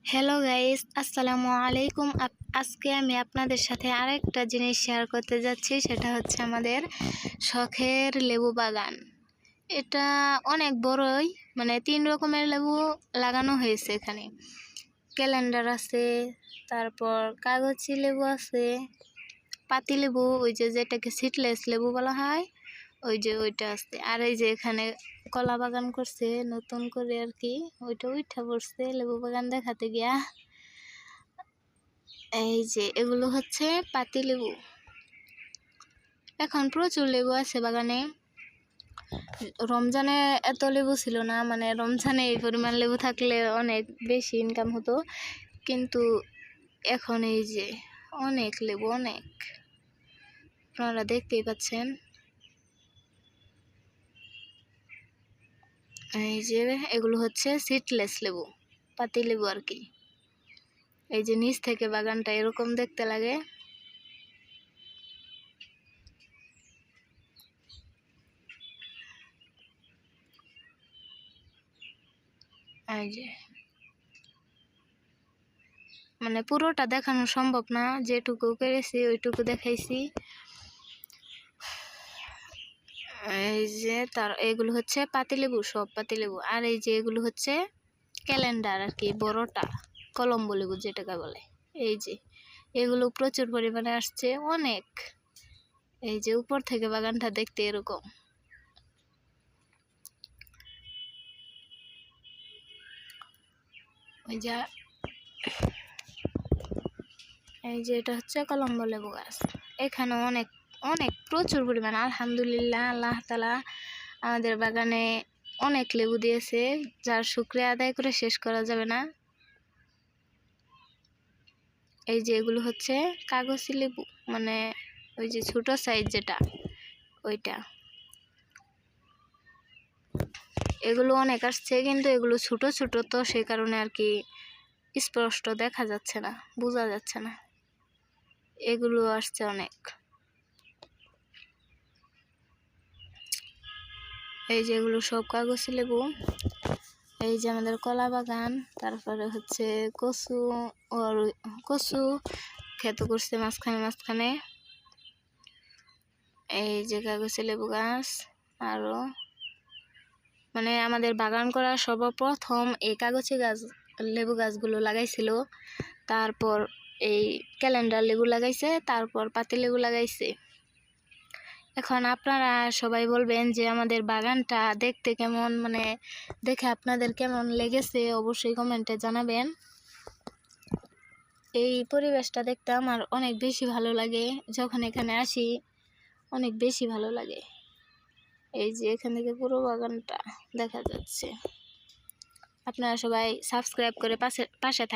Hello guys, আসসালামু আলাইকুম। আজকে আমি আপনাদের সাথে আরেকটা জিনিস শেয়ার করতে যাচ্ছি, সেটা হচ্ছে আমাদের শখের লেবু বাগান। এটা অনেক বড়ই, মানে 3 রকমের লেবু লাগানো হয়েছে এখানে। ক্যালেন্ডার আছে, তারপর কাগজি লেবু আছে, পাতি লেবু, ওই যেটাকে সিডলেস লেবু বলা হয়, ওইটা আছে। আর এই যে এখানে কলা বাগান করছে নতুন করে আর কি, ওইটা উঠা পড়ছে লেবু বাগান দেখাতে গিয়া। এই যে এগুলো হচ্ছে পাতি লেবু। এখন প্রচুর লেবু আছে বাগানে। রমজানে এত লেবু ছিল না, মানে রমজানে এই পরিমাণ লেবু থাকলে অনেক বেশি ইনকাম হতো, কিন্তু এখন এই যে অনেক লেবু, অনেক, আপনারা দেখতেই পাচ্ছেন। এই যে এগুলো হচ্ছে সিডলেস লেবু, পাতি লেবু আর কি। এই যে নিচ থেকে বাগানটা এরকম দেখতে লাগে। এই যে মানে পুরোটা দেখানো সম্ভব না, যেটুকু পেরেছি ওইটুকু দেখাইছি। এই যে এগুলো হচ্ছে পাতিলেবু, সব পাতিলেবু। আর এই যে এগুলো হচ্ছে ক্যালেন্ডার আর কি, বড়টা কলম্বো লেবু যেটাকে বলে। এই যে এগুলো প্রচুর পরিমাণে আসছে, অনেক। এই যে উপর থেকে বাগানটা দেখতে এরকম। ওই যে এই যে এটা হচ্ছে কলম্বো লেবু গাছ। এখানে অনেক অনেক প্রচুর পরিমাণ, আলহামদুলিল্লাহ, আল্লাহ তাআলা আমাদের বাগানে অনেক লেবু দিয়েছে, যার শুকরিয়া আদায় করে শেষ করা যাবে না। এই যে এগুলো হচ্ছে কাগজি লেবু, মানে ওই যে ছোট সাইজ যেটা, ওইটা। এগুলো অনেক আসছে, কিন্তু এগুলো ছোট ছোট, তো সে কারণে আর কি স্পষ্ট দেখা যাচ্ছে না, বোঝা যাচ্ছে না। এগুলো আসছে অনেক। এই যে এগুলো সব কাগজি লেবু। এই যে আমাদের কলা বাগান, তারপরে হচ্ছে কচু ক্ষেত করছে মাঝখানে মাঝখানে। এই যে কাগজি লেবু গাছ। আরো মানে আমাদের বাগান করা সর্বপ্রথম এই কাগজি লেবু গাছগুলো লাগাইছিল, তারপর এই ক্যালেন্ডার লেবু লাগাইছে, তারপর পাতি লেবু লাগাইছে। এখন আপনারা সবাই বলবেন যে আমাদের বাগানটা দেখতে কেমন, মানে দেখে আপনাদের কেমন লেগেছে অবশ্যই কমেন্টে জানাবেন। এই পরিবেশটা দেখতে আমার অনেক বেশি ভালো লাগে, যখন এখানে আসি অনেক বেশি ভালো লাগে। এই যে এখান থেকে পুরো বাগানটা দেখা যাচ্ছে। আপনারা সবাই সাবস্ক্রাইব করে পাশে থাকবেন।